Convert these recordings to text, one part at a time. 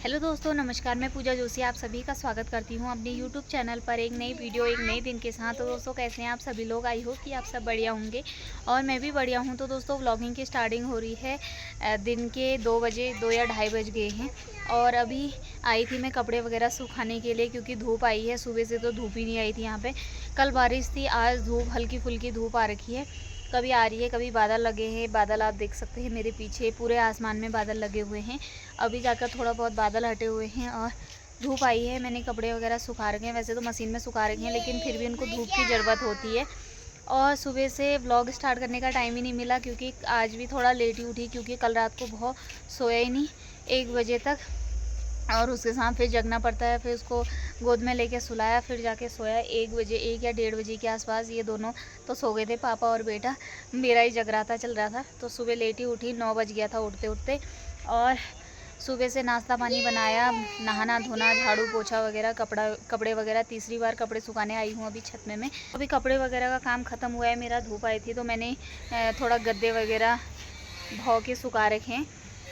Hello दोस्तों, नमस्कार। मैं पूजा जोशी आप सभी का स्वागत करती हूं अपने यूट्यूब चैनल पर एक नई वीडियो एक नए दिन के साथ। तो दोस्तों, कैसे हैं आप सभी लोग? आई होप कि आप सब बढ़िया होंगे और मैं भी बढ़िया हूं। तो दोस्तों, व्लॉगिंग की स्टार्टिंग हो रही है दिन के 2 बजे, 2 या ढाई बज गए हैं और अभी आई थी मैं कपड़े वगैरह सुखाने के लिए, क्योंकि धूप आई है। सुबह से तो धूप ही नहीं आई थी यहाँ पर। कल बारिश थी, आज धूप, हल्की फुल्की धूप आ रखी है। कभी आ रही है, कभी बादल लगे हैं। बादल आप देख सकते हैं मेरे पीछे, पूरे आसमान में बादल लगे हुए हैं। अभी जाकर थोड़ा बहुत बादल हटे हुए हैं और धूप आई है। मैंने कपड़े वगैरह सुखा रखे हैं, वैसे तो मशीन में सुखा रखे हैं, लेकिन फिर भी उनको धूप की ज़रूरत होती है। और सुबह से व्लॉग स्टार्ट करने का टाइम ही नहीं मिला, क्योंकि आज भी थोड़ा लेट ही उठी, क्योंकि कल रात को बहुत सोया ही नहीं 1 बजे तक। और उसके साथ फिर जगना पड़ता है, फिर उसको गोद में लेके सुलाया, फिर जाके सोया 1 बजे, 1 या 1:30 बजे के आसपास। ये दोनों तो सो गए थे, पापा और बेटा। मेरा ही जगराता चल रहा था। तो सुबह लेट ही उठी, 9 बज गया था उठते उठते। और सुबह से नाश्ता पानी बनाया, नहाना धोना, झाड़ू पोछा वगैरह, कपड़े वगैरह। तीसरी बार कपड़े सुखाने आई हूँ अभी छत में। अभी कपड़े वगैरह का काम ख़त्म हुआ है मेरा। धूप आई थी तो मैंने थोड़ा गद्दे वगैरह भौ के सुखा रखे हैं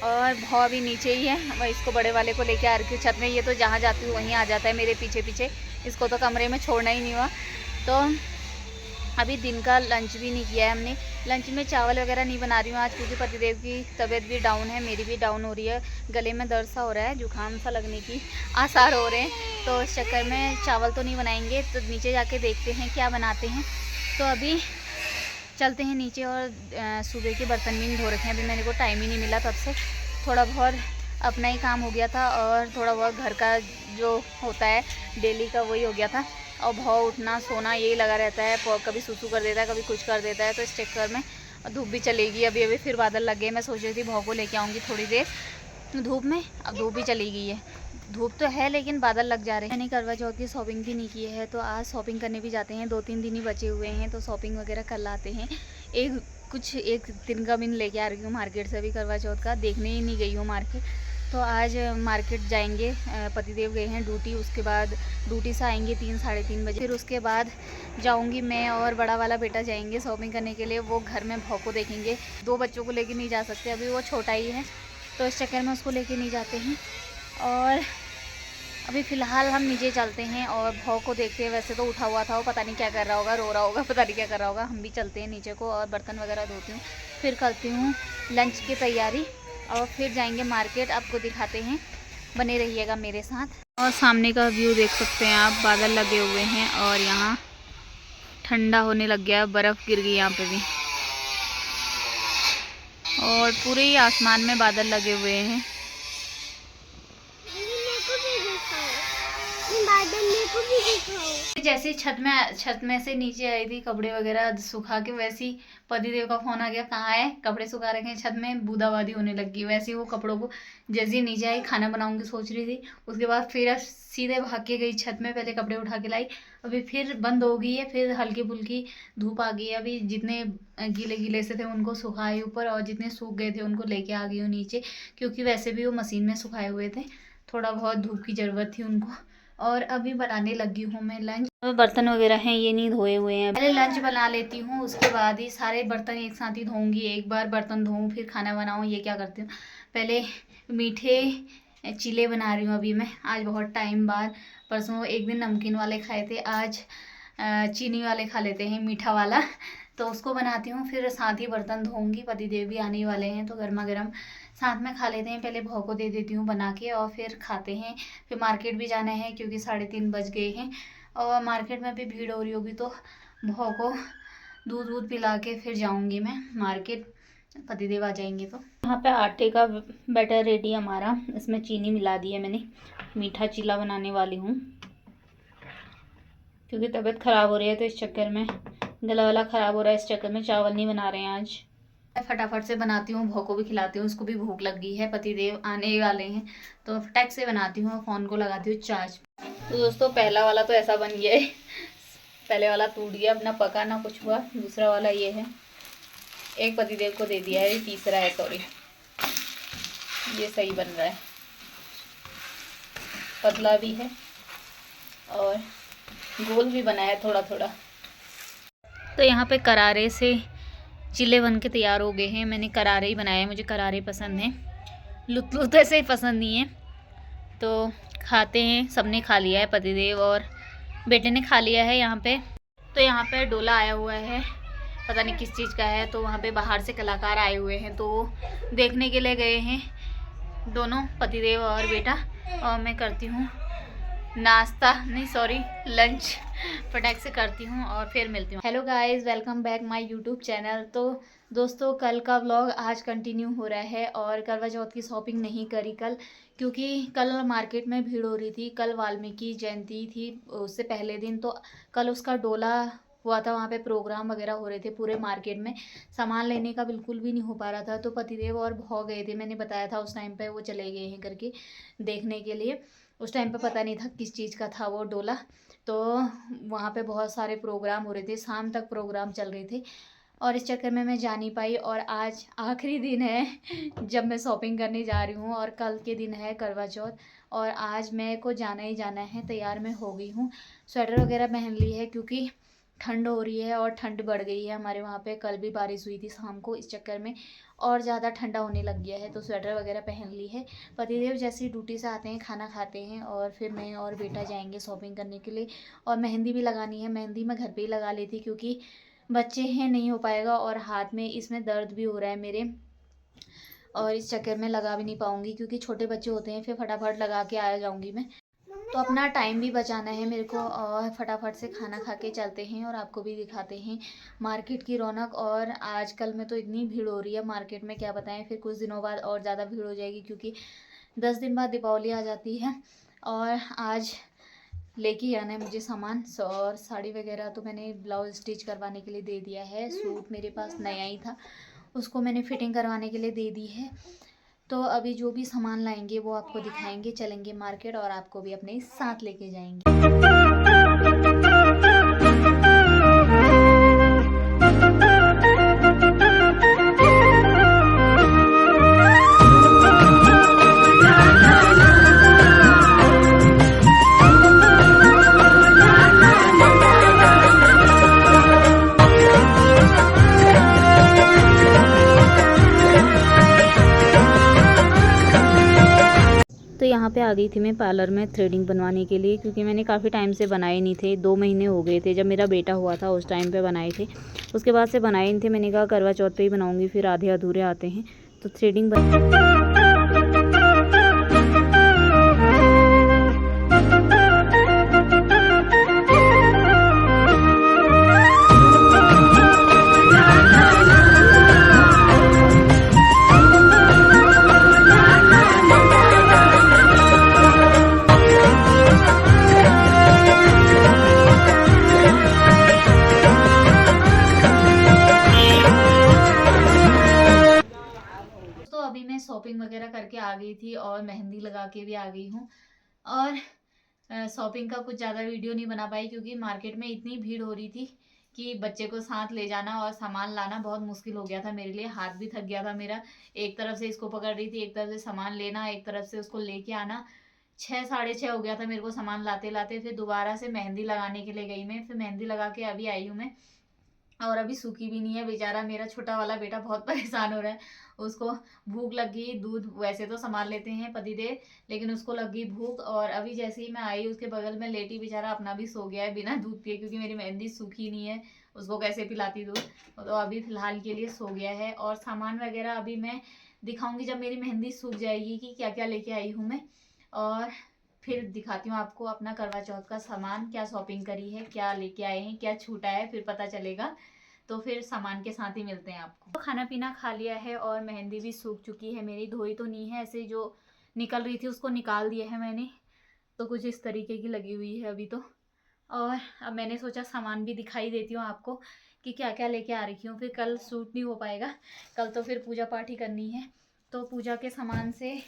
और भौ भी नीचे ही है। वह इसको बड़े वाले को लेके आ रखी हूँ छत में। ये तो जहाँ जाती हूँ वहीं आ जाता है मेरे पीछे पीछे। इसको तो कमरे में छोड़ना ही नहीं हुआ। तो अभी दिन का लंच भी नहीं किया है हमने। लंच में चावल वगैरह नहीं बना रही हूँ आज, क्योंकि पतिदेव की तबीयत भी डाउन है, मेरी भी डाउन हो रही है। गले में दर्द सा हो रहा है, जुकाम सा लगने की आसार हो रहे हैं। तो इस चक्कर में चावल तो नहीं बनाएंगे। तो नीचे जाके देखते हैं क्या बनाते हैं। तो अभी चलते हैं नीचे। और सुबह के बर्तन भी नहीं धो रखे हैं अभी, मेरे को टाइम ही नहीं मिला तब से। थोड़ा बहुत अपना ही काम हो गया था और थोड़ा बहुत घर का जो होता है डेली का वही हो गया था। और भाव उठना सोना यही लगा रहता है। कभी सूसू कर देता है, कभी कुछ कर देता है। तो इस चक्कर में धूप भी चलेगी। अभी अभी फिर बादल लग गए। मैं सोच रही थी भाव को लेके आऊँगी थोड़ी देर धूप में। अब धूप भी चली गई है। धूप तो है लेकिन बादल लग जा रहे हैं। मैंने करवा चौथ की शॉपिंग भी नहीं की है, तो आज शॉपिंग करने भी जाते हैं। 2-3 दिन ही बचे हुए हैं, तो शॉपिंग वगैरह कर लाते हैं। एक दिन का भी लेके आ रही हूँ मार्केट से। भी करवा चौथ का देखने ही नहीं गई हूँ मार्केट। तो आज मार्केट जाएंगे। पतिदेव गए हैं ड्यूटी, उसके बाद ड्यूटी से आएंगे 3-3:30 बजे। फिर उसके बाद जाऊंगी मैं और बड़ा वाला बेटा जाएंगे शॉपिंग करने के लिए। वो घर में भाव को देखेंगे। 2 बच्चों को लेके नहीं जा सकते, अभी वो छोटा ही है, तो इस चक्कर में उसको लेके नहीं जाते हैं। और अभी फ़िलहाल हम नीचे चलते हैं और भाव को देखते हैं। वैसे तो उठा हुआ था, वो पता नहीं क्या कर रहा होगा, रो रहा होगा, पता नहीं क्या कर रहा होगा। हम भी चलते हैं नीचे को और बर्तन वगैरह धोती हूँ, फिर करती हूँ लंच की तैयारी और फिर जाएंगे मार्केट। आपको दिखाते हैं, बने रहिएगा मेरे साथ। और सामने का व्यू देख सकते हैं आप, बादल लगे हुए हैं और यहाँ ठंडा होने लग गया है, बर्फ़ गिर गई यहाँ पे भी। और पूरे ही आसमान में बादल लगे हुए हैं। जैसे छत में से नीचे आई थी कपड़े वगैरह सुखा के, वैसे ही पतिदेव का फोन आ गया, कहाँ है, कपड़े सुखा रखे हैं छत में, बूंदाबांदी होने लगी। वैसे ही वो कपड़ों को जैसे ही नीचे आई, खाना बनाऊंगी सोच रही थी, उसके बाद फिर सीधे भाग के गई छत में, पहले कपड़े उठा के लाई। अभी फिर बंद हो गई है, फिर हल्की फुल्की धूप आ गई है। अभी जितने गीले गीले से थे उनको सुखाए ऊपर, और जितने सूख गए थे उनको लेके आ गई हूँ नीचे, क्योंकि वैसे भी वो मशीन में सुखाए हुए थे। थोड़ा बहुत धूप की ज़रूरत थी उनको। और अभी बनाने लगी हूँ मैं लंच। बर्तन वगैरह हैं ये नहीं धोए हुए हैं, पहले लंच बना लेती हूँ, उसके बाद ही सारे बर्तन एक साथ ही धोऊंगी। एक बार बर्तन धोऊँ फिर खाना बनाऊँ, ये क्या करती हूँ। पहले मीठे चीले बना रही हूँ अभी मैं, आज बहुत टाइम बाद। परसों एक दिन नमकीन वाले खाए थे, आज चीनी वाले खा लेते हैं, मीठा वाला। तो उसको बनाती हूँ, फिर साथ ही बर्तन धोऊंगी। पतिदेव भी आने वाले हैं तो गर्मा गर्म साथ में खा लेते हैं। पहले भाव को दे देती हूँ बना के और फिर खाते हैं। फिर मार्केट भी जाना है, क्योंकि 3:30 बज गए हैं और मार्केट में भी भीड़ हो रही होगी। तो भाव को दूध वूध पिला के फिर जाऊँगी मैं मार्केट, पतिदेव आ जाएंगे तो। यहाँ पे आटे का बैटर रेडी है हमारा, इसमें चीनी मिला दी है मैंने। मीठा चीला बनाने वाली हूँ, क्योंकि तबीयत ख़राब हो रही है तो इस चक्कर में, गला वाला ख़राब हो रहा है इस चक्कर में चावल नहीं बना रहे हैं आज। फटाफट से बनाती हूँ, भाव को भी खिलाती हूँ, उसको भी भूख लग गई है, पतिदेव आने वाले हैं तो फटाक से बनाती हूँ। फ़ोन को लगाती हूँ चार्ज। तो दोस्तों, पहला वाला तो ऐसा बन गया है, पहले वाला टूट गया, ना पका ना कुछ हुआ। दूसरा वाला ये है, एक पतिदेव को दे दिया है, तीसरा है, सॉरी, ये सही बन रहा है, पतला भी है और गोल भी बना है थोड़ा थोड़ा। तो यहाँ पे करारे से चिल्ले बन के तैयार हो गए हैं। मैंने करारे ही बनाए हैं, मुझे करारे पसंद हैं, लुत ऐसे ही पसंद नहीं है। तो खाते हैं। सबने खा लिया है, पतिदेव और बेटे ने खा लिया है यहाँ पे। तो यहाँ पे डोला आया हुआ है, पता नहीं किस चीज़ का है। तो वहाँ पे बाहर से कलाकार आए हुए हैं, तो देखने के लिए गए हैं दोनों, पतिदेव और बेटा। और मैं करती हूँ नाश्ता, नहीं सॉरी लंच, फटाक से करती हूँ और फिर मिलती हूँ। Hello guys, welcome back my YouTube channel. तो दोस्तों, कल का व्लॉग आज कंटिन्यू हो रहा है और करवा चौथ की शॉपिंग नहीं करी कल, क्योंकि कल मार्केट में भीड़ हो रही थी। कल वाल्मीकि जयंती थी, उससे पहले दिन, तो कल उसका डोला हुआ था, वहाँ पे प्रोग्राम वगैरह हो रहे थे पूरे मार्केट में। सामान लेने का बिल्कुल भी नहीं हो पा रहा था। तो पतिदेव और भाव गए थे, मैंने बताया था उस टाइम पे, वो चले गए हैं करके देखने के लिए। उस टाइम पे पता नहीं था किस चीज़ का था वो डोला। तो वहाँ पे बहुत सारे प्रोग्राम हो रहे थे, शाम तक प्रोग्राम चल रहे थे और इस चक्कर में मैं जा नहीं पाई। और आज आखिरी दिन है जब मैं शॉपिंग करने जा रही हूँ, और कल के दिन है करवा चौथ, और आज मेरे को जाना ही जाना है। तैयार मैं हो गई हूँ, स्वेटर वगैरह पहन ली है क्योंकि ठंड हो रही है और ठंड बढ़ गई है हमारे वहाँ पे। कल भी बारिश हुई थी शाम को, इस चक्कर में और ज़्यादा ठंडा होने लग गया है, तो स्वेटर वगैरह पहन ली है। पतिदेव जैसे ही ड्यूटी से आते हैं, खाना खाते हैं और फिर मैं और बेटा जाएंगे शॉपिंग करने के लिए। और मेहंदी भी लगानी है, मेहंदी मैं घर पे ही लगा लेती क्योंकि बच्चे हैं, नहीं हो पाएगा। और हाथ में इसमें दर्द भी हो रहा है मेरे, और इस चक्कर में लगा भी नहीं पाऊँगी क्योंकि छोटे बच्चे होते हैं, फिर फटाफट लगा के आ जाऊँगी मैं। तो अपना टाइम भी बचाना है मेरे को, और फटाफट से खाना खा के चलते हैं और आपको भी दिखाते हैं मार्केट की रौनक। और आजकल में तो इतनी भीड़ हो रही है मार्केट में, क्या बताएं। फिर कुछ दिनों बाद और ज़्यादा भीड़ हो जाएगी क्योंकि 10 दिन बाद दीपावली आ जाती है। और आज लेके आना है मुझे सामान, और साड़ी वगैरह तो मैंने ब्लाउज स्टिच करवाने के लिए दे दिया है। सूट मेरे पास नया ही था, उसको मैंने फिटिंग करवाने के लिए दे दी है। तो अभी जो भी सामान लाएंगे वो आपको दिखाएंगे, चलेंगे मार्केट और आपको भी अपने साथ लेके जाएंगे। तो यहाँ पे आ गई थी मैं पार्लर में थ्रेडिंग बनवाने के लिए, क्योंकि मैंने काफ़ी टाइम से बनाए नहीं थे। 2 महीने हो गए थे, जब मेरा बेटा हुआ था उस टाइम पे बनाए थे, उसके बाद से बनाए नहीं थे। मैंने कहा करवा चौथ पे ही बनाऊंगी, फिर आधे अधूरे आते हैं तो थ्रेडिंग अभी मैं शॉपिंग वगैरह करके आ गई थी और मेहंदी लगा के भी आ गई हूँ। और शॉपिंग का कुछ ज़्यादा वीडियो नहीं बना पाई क्योंकि मार्केट में इतनी भीड़ हो रही थी कि बच्चे को साथ ले जाना और सामान लाना बहुत मुश्किल हो गया था मेरे लिए। हाथ भी थक गया था मेरा, एक तरफ से इसको पकड़ रही थी, एक तरफ से सामान लेना, एक तरफ से उसको लेके आना। 6 साढ़े 6 हो गया था मेरे को सामान लाते लाते। फिर दोबारा से मेहंदी लगाने के लिए गई मैं, फिर मेहंदी लगा के अभी आई हूँ मैं। और अभी सूखी भी नहीं है, बेचारा मेरा छोटा वाला बेटा बहुत परेशान हो रहा है। उसको भूख लग गई, दूध वैसे तो संभाल लेते हैं पतिदेव, लेकिन उसको लग गई भूख। और अभी जैसे ही मैं आई, उसके बगल में लेटी, बेचारा अपना भी सो गया है बिना दूध पिए, क्योंकि मेरी मेहंदी सूखी नहीं है, उसको कैसे पिलाती दूध। तो अभी फिलहाल के लिए सो गया है। और सामान वगैरह अभी मैं दिखाऊंगी जब मेरी मेहंदी सूख जाएगी कि क्या क्या लेके आई हूँ मैं। और फिर दिखाती हूँ आपको अपना करवा चौथ का सामान, क्या शॉपिंग करी है, क्या लेके आए हैं, क्या छूटा है, फिर पता चलेगा। तो फिर सामान के साथ ही मिलते हैं आपको। तो खाना पीना खा लिया है और मेहंदी भी सूख चुकी है मेरी, धोई तो नहीं है, ऐसे जो निकल रही थी उसको निकाल दिया है मैंने। तो कुछ इस तरीके की लगी हुई है अभी तो। और अब मैंने सोचा सामान भी दिखाई देती हूँ आपको कि क्या क्या लेके आ रखी हूँ, फिर कल सूट नहीं हो पाएगा। कल तो फिर पूजा पाठ ही करनी है, तो पूजा के सामान से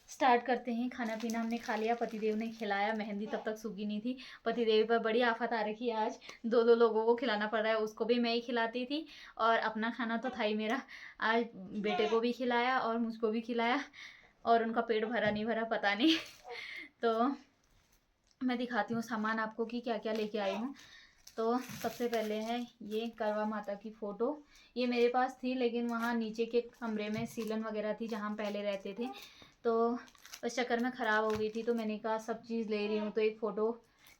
स्टार्ट करते हैं। खाना पीना हमने खा लिया, पतिदेव ने खिलाया, मेहंदी तब तक सूखी नहीं थी। पतिदेव पर बड़ी आफत आ रखी है आज, 2 लोगों को खिलाना पड़ रहा है। उसको भी मैं ही खिलाती थी और अपना खाना तो था ही मेरा। आज बेटे को भी खिलाया और मुझको भी खिलाया, और उनका पेट भरा नहीं भरा पता नहीं। तो मैं दिखाती हूँ सामान आपको कि क्या क्या लेके आई हूँ। तो सबसे पहले है ये करवा माता की फ़ोटो। ये मेरे पास थी, लेकिन वहाँ नीचे के कमरे में सीलन वगैरह थी जहाँ हम पहले रहते थे, तो उस चक्कर में ख़राब हो गई थी, तो मैंने कहा सब चीज़ ले रही हूँ तो एक फ़ोटो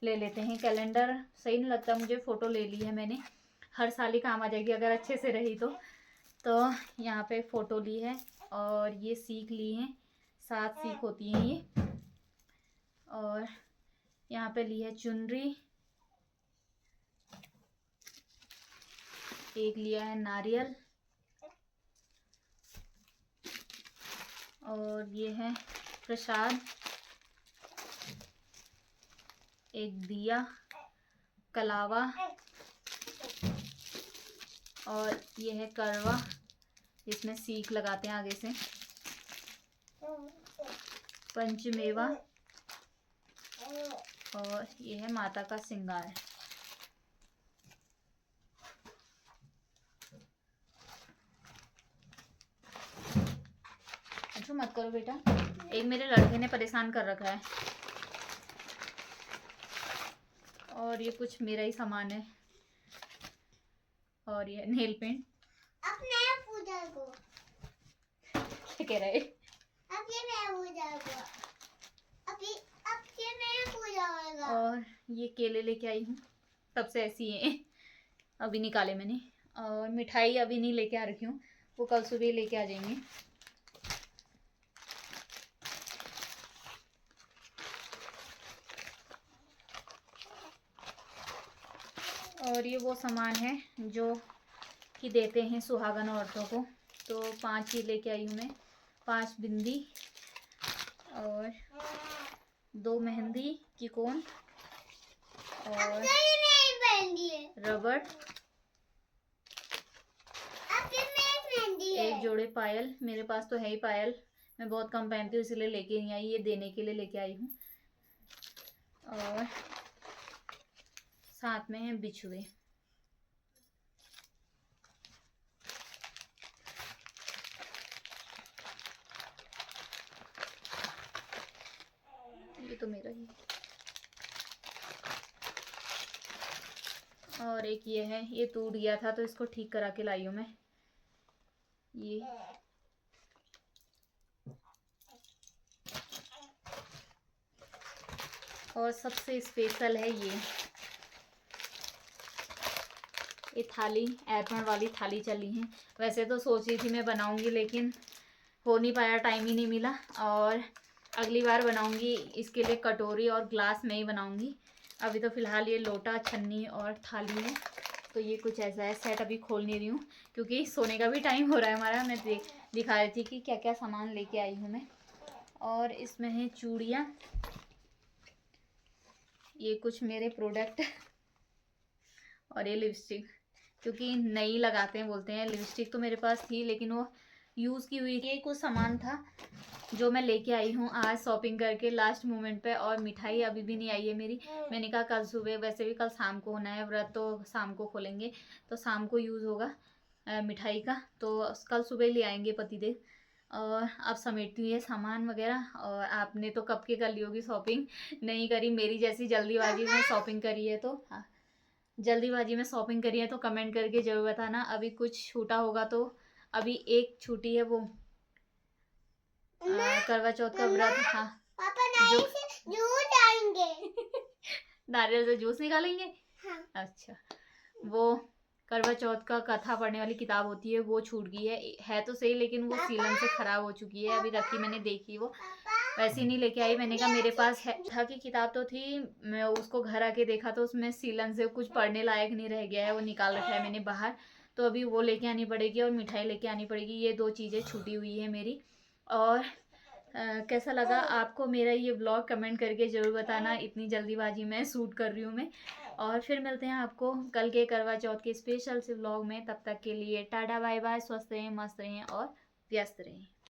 ले लेते हैं। कैलेंडर सही नहीं लगता मुझे, फ़ोटो ले ली है मैंने, हर साल ही काम आ जाएगी अगर अच्छे से रही तो यहाँ पे फ़ोटो ली है। और ये सीख ली हैं, 7 सीख होती हैं ये। और यहाँ पे ली है चुनरी, एक लिया है नारियल, और ये है प्रसाद, एक दिया, कलावा, और ये है करवा, इसमें सीख लगाते हैं आगे से, पंचमेवा, और ये है माता का श्रृंगार। अच्छा मत करो बेटा, एक मेरे लड़के ने परेशान कर रखा है। और ये कुछ मेरा ही सामान है, और ये नेल पेंट। अब नया पूजा को क्या कह रहे? अब ये नया पूजा को अब ये नया पूजा होगा। और ये केले लेके आई हूँ, तब से ऐसी हैं, अभी निकाले मैंने। और मिठाई अभी नहीं लेके आ रखी हूँ, वो कल सुबह लेके आ जाएंगे। और ये वो सामान है जो कि देते हैं सुहागन औरतों को, तो 5 ही लेके आई हूँ मैं। 5 बिंदी और 2 मेहंदी की कोन और रबड़, एक जोड़े पायल। मेरे पास तो है ही पायल, मैं बहुत कम पहनती हूँ इसलिए लेके नहीं आई, ये देने के लिए लेके आई हूँ। और साथ में है बिछुए। ये तो मेरा ही है। और एक ये है, ये टूट गया था तो इसको ठीक करा के लाई हूँ मैं। ये और सबसे स्पेशल है ये थाली, एप्रन वाली थाली चली है। वैसे तो सोच रही थी मैं बनाऊंगी, लेकिन हो नहीं पाया, टाइम ही नहीं मिला। और अगली बार बनाऊंगी, इसके लिए कटोरी और ग्लास में ही बनाऊंगी। अभी तो फ़िलहाल ये लोटा, छन्नी और थाली है। तो ये कुछ ऐसा है। सेट अभी खोल नहीं रही हूँ क्योंकि सोने का भी टाइम हो रहा है हमारा। मैं दिखा रही थी कि क्या क्या सामान लेके आई हूँ मैं। और इसमें है चूड़ियाँ, ये कुछ मेरे प्रोडक्ट और ये लिपस्टिक, क्योंकि नई लगाते हैं बोलते हैं। लिपस्टिक तो मेरे पास थी लेकिन वो यूज़ की हुई। ये कुछ सामान था जो मैं लेके आई हूँ आज शॉपिंग करके लास्ट मोमेंट पे। और मिठाई अभी भी नहीं आई है मेरी। मैंने कहा कल सुबह, वैसे भी कल शाम को होना है व्रत, तो शाम को खोलेंगे तो शाम को यूज़ होगा मिठाई का, तो कल सुबह ले आएंगे पतिदेव। और अब समेटती हुई है सामान वगैरह। और आपने तो कब के कर ली होगी शॉपिंग, नहीं करी मेरी जैसी जल्दीबाजी में शॉपिंग करी है तो जल्दीबाजी में शॉपिंग करी है तो कमेंट करके ज़रूर बताना। अभी कुछ छूटा होगा तो, अभी एक छूटी है वो करवा चौथ का व्रत। हाँ पापा जो जूस आएंगे नारियल से जूस निकालेंगे। हाँ। अच्छा, वो करवा चौथ का कथा पढ़ने वाली किताब होती है, वो छूट गई है तो सही, लेकिन वो सीलन से खराब हो चुकी है। अभी रखी मैंने, देखी वो वैसे ही नहीं लेके आई। मैंने कहा मेरे पास है था कि किताब तो थी, मैं उसको घर आके देखा तो उसमें सीलन से कुछ पढ़ने लायक नहीं रह गया है, वो निकाल रखा है मैंने बाहर। तो अभी वो लेके आनी पड़ेगी और मिठाई लेके आनी पड़ेगी। ये 2 चीज़ें छूटी हुई है मेरी। और कैसा लगा आपको मेरा ये ब्लॉग कमेंट करके ज़रूर बताना। इतनी जल्दीबाजी में शूट कर रही हूँ मैं। और फिर मिलते हैं आपको कल के करवा चौथ के स्पेशल से ब्लॉग में। तब तक के लिए टाटा बाय बाय, स्वस्थ रहें, मस्त रहें और व्यस्त रहें।